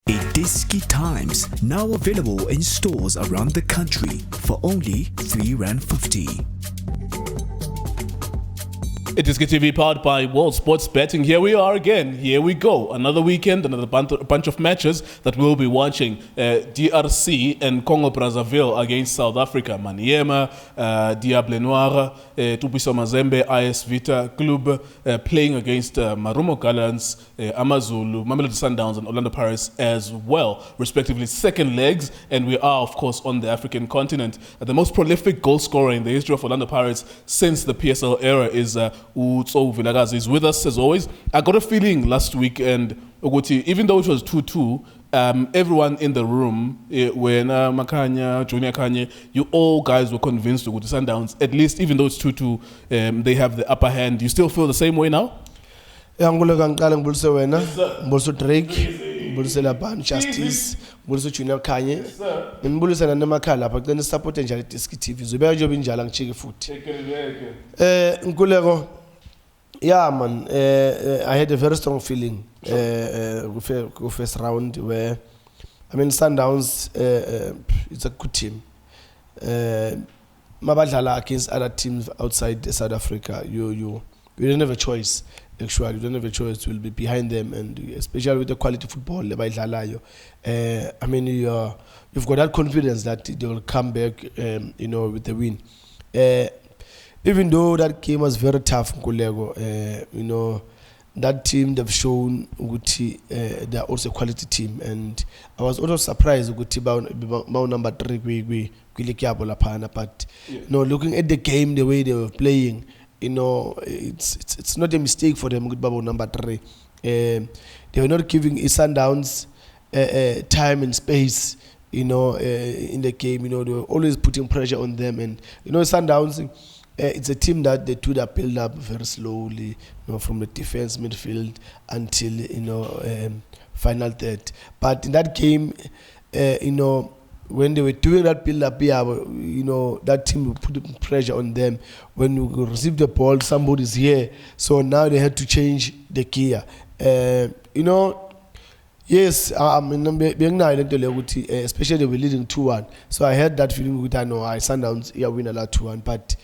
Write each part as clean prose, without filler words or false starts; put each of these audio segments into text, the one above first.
iDiski Times, now available in stores around the country for only R3.50. iDiskiTV powered by World Sports Betting. Here we are again. Here we go. Another weekend, another bunch of matches that we'll be watching. DRC and Congo Brazzaville against South Africa. Maniema, Diable Noir, Tupiso Mazembe, IS Vita Club playing against Marumo Gallants, Amazulu, Mamelodi Sundowns and Orlando Pirates as well, respectively second legs. And we are, of course, on the African continent. The most prolific goal scorer in the history of Orlando Pirates since the PSL era is Tso Vilakazi is with us as always. I got a feeling last weekend, even though it was 2-2, everyone in the room, when Makanya, Junior Kanye, you all guys were convinced to go to Sundowns, at least even though it's 2-2, they have the upper hand. Do you still feel the same way now? Mbulise lapha Justice, mbulise Junior Kanye. Ngibulise nanemakhala lapha kucela support njalo iDiskiTV. Uzobeka nje obinjalo ngichike futhi. Nkuleko. Yeah man, I had a very strong feeling first round where Sundowns it's a good team. Mabadlala against other teams outside South Africa. You don't have a choice. Actually, you don't have a choice. We'll be behind them, and especially with the quality football, you've got that confidence that they will come back, with the win. Even though that game was very tough, that team they've shown they're also a quality team, and I was also surprised about number 3 but looking at the game, the way they were playing. It's not a mistake for them. Number 3, they were not giving Sundowns time and space. In the game, they were always putting pressure on them. And Sundowns, it's a team that they do that build up very slowly. From the defense, midfield until final third. But in that game, when they were doing that build-up, that team would put pressure on them. When you receive the ball, somebody's here. So now they had to change the gear. Yes, especially they were leading 2-1. So I had that feeling with Sundowns win a lot 2-1. But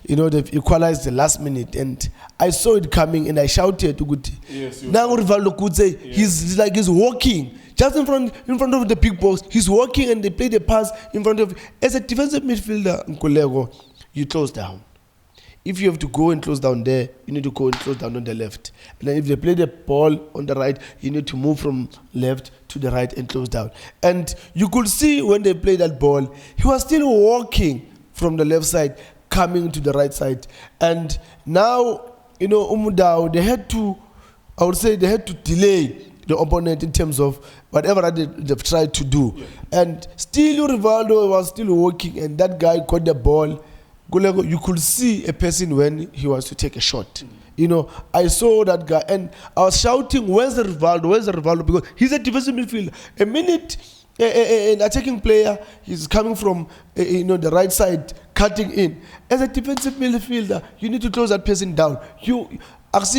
they've equalized the last minute, and I saw it coming, and I shouted to Guti. Yes, now Rivaldo could say he's walking. Just in front of the big box, he's walking and they play the pass in front of. As a defensive midfielder, Nkulego, you close down. If you have to go and close down there, you need to go and close down on the left. And then if they play the ball on the right, you need to move from left to the right and close down. And you could see when they played that ball, he was still walking from the left side, coming to the right side. And now, Umudao, they had to delay the opponent in terms of whatever they've tried to do. Yeah. And still Rivaldo was still working, and that guy caught the ball. You could see a person when he wants to take a shot. I saw that guy and I was shouting, where's the Rivaldo? Because he's a defensive midfielder. A minute, an attacking player, he's coming from the right side, cutting in. As a defensive midfielder, you need to close that person down. That's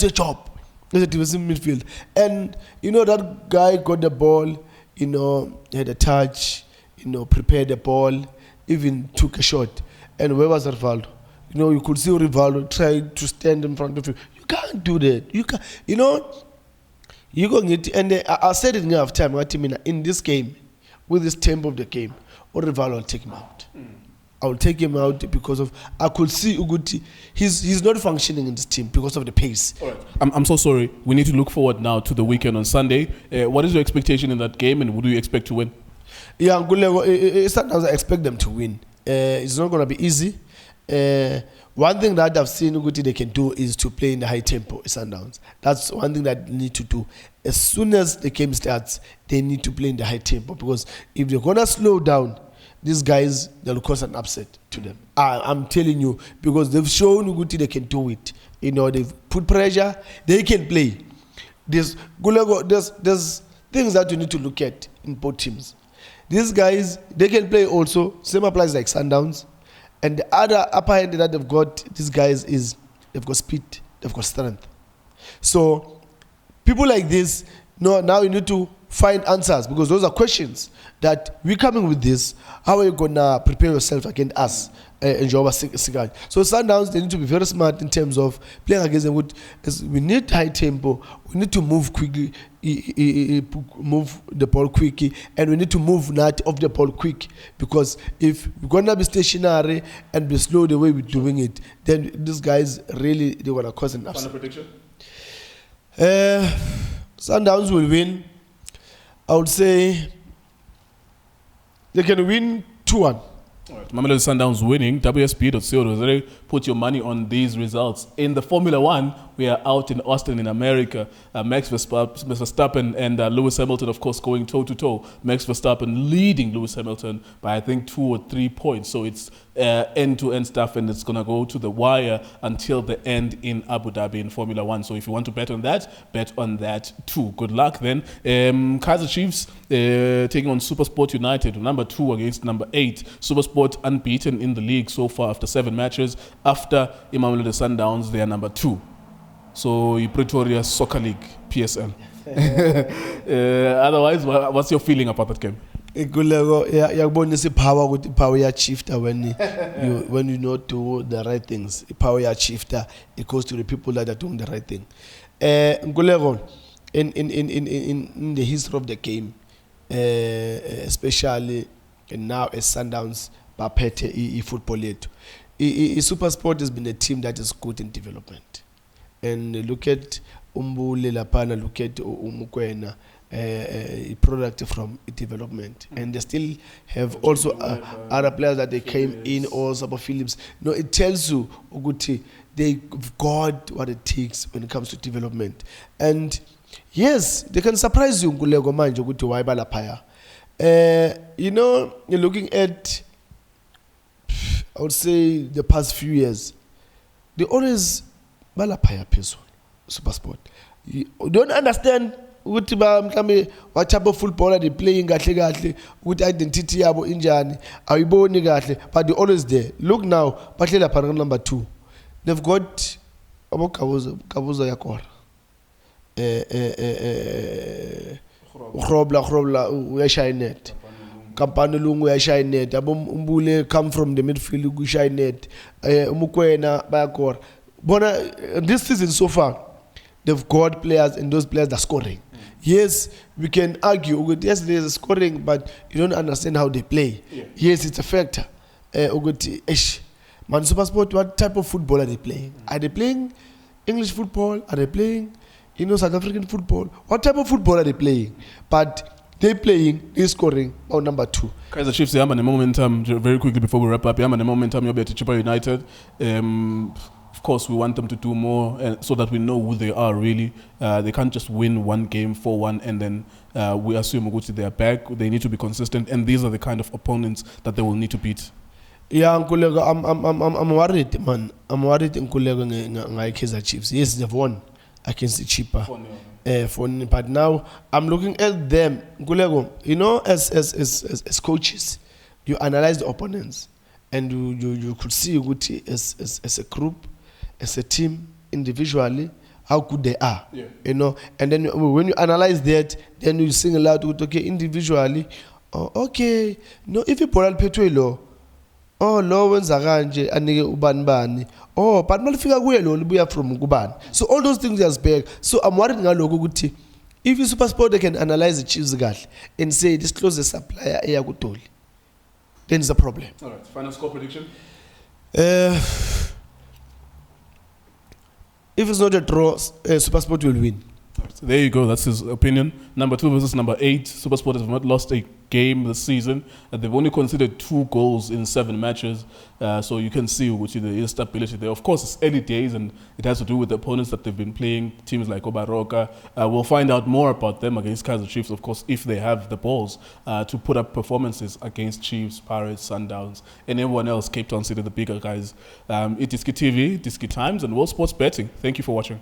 your job as a defensive midfield. And that guy got the ball, had a touch, prepared the ball, even took a shot. And where was Rivaldo? You could see Rivaldo trying to stand in front of you. You can't do that. You can't. You go get, and I said it in half time. In this game, with this tempo of the game, or Rivaldo will take him out. I will take him out because of I could see Uguti. He's not functioning in this team because of the pace. All right. I'm so sorry. We need to look forward now to the weekend on Sunday. What is your expectation in that game, and who do you expect to win? Yeah, sometimes I expect them to win. It's not going to be easy. One thing that I've seen Uguti they can do is to play in the high tempo Sundowns. That's one thing that they need to do. As soon as the game starts, they need to play in the high tempo, because if they're going to slow down, these guys, they'll cause an upset to them. I'm telling you, because they've shown Uguti they can do it. They've put pressure, they can play. There's things that you need to look at in both teams. These guys, they can play also. Same applies like Sundowns. And the other upper hand that they've got, these guys, is they've got speed, they've got strength. So people like this, no, now you need to find answers because those are questions that we're coming with this. How are you gonna prepare yourself against us? So Sundowns, they need to be very smart in terms of playing against them. We need high tempo. We need to move quickly, move the ball quickly, and we need to move not off the ball quick. Because if we're gonna be stationary and be slow the way we're doing it, then these guys really they wanna cause an upset. Final prediction? Sundowns will win. I would say they can win 2-1. All right. Mamelodi Sundowns winning. WSB.co.za. Put your money on these results. In the Formula One, we are out in Austin in America. Max Verstappen and Lewis Hamilton, of course, going toe-to-toe. Max Verstappen leading Lewis Hamilton by, I think, 2 or 3 points. So it's end-to-end stuff, and it's going to go to the wire until the end in Abu Dhabi in Formula One. So if you want to bet on that too. Good luck then. Kaizer Chiefs taking on Supersport United, number 2 against number 8. Supersport unbeaten in the league so far after 7 matches. After Mamelodi Sundowns, they are number 2. So Pretoria Soccer League, PSL. Otherwise, what's your feeling about that game? Power ya shifter when you not do the right things. Power ya shifter, it goes to the people that are doing the right thing. In the history of the game, especially now as Sundowns baphethe football yethu. Supersport has been a team that is good in development. And look at Umbule Lapana, look at Umukwena, a product from development. And they still have also other players that they came in, also Sabo Phillips. No, it tells you, Uguti, they've got what it takes when it comes to development. And yes, they can surprise you, Ngulego Manjo, Uguti Waibala Paya. You know, you're looking at, I would say, the past few years, they always balapaya peso Supersport. You don't understand what type of football are they playing with identity yabo injani awiboni kahle, but they're always there. Look now, bathlela phana number 2. They've got abo Kabuza yakora. Grobla uyashinet. Kampani lungu uyashinet. Abo Umbule come from the midfield uyashinet. Umukwena bayakora. But this season so far, they've got players and those players are scoring. Yes, we can argue. Yes, there's a scoring, but you don't understand how they play. Yeah. Yes, it's a factor. Man, Supersport, what type of football are they playing? Are they playing English football? Are they playing, South African football? What type of football are they playing? But they're scoring on number 2. Kaizer Chiefs, they have an momentum, very quickly before we wrap up. They have an momentum, you'll be at Chipa United. Of course, we want them to do more so that we know who they are really. They can't just win one game 4-1 and then we assume they are back. They need to be consistent, and these are the kind of opponents that they will need to beat. Yeah, Nkulego, I'm worried, man. I'm worried, Nkulego, ngai Kaizer Chiefs. Yes, they've won against the Chipa. But now I'm looking at them, Nkulego. As coaches, you analyze the opponents, and you could see as a group, as a team, individually, how good they are. Yeah. And then when you analyze that, then you sing aloud, okay, individually, okay, no, if you put Petuelo, lo wenza kanje anike ubani but malifika kuye lo libuya from kubani. So all those things are back. So I'm worried ngaloko ukuthi if Supersport they can analyze the Chiefs kahle and say this closest supplier eyakutoli, then it's a problem. All right, final score prediction. If it's not a draw, Supersport will win. So there you go. That's his opinion. Number 2 versus number 8. Supersport has not lost a game this season. They've only conceded 2 goals in 7 matches. So you can see which there is stability there. Of course, it's early days, and it has to do with the opponents that they've been playing. Teams like Obaroka. We'll find out more about them against Kaizer Chiefs, of course, if they have the balls to put up performances against Chiefs, Pirates, Sundowns, and everyone else. Cape Town City, the bigger guys. iDiskiTV, Diski Times, and World Sports Betting. Thank you for watching.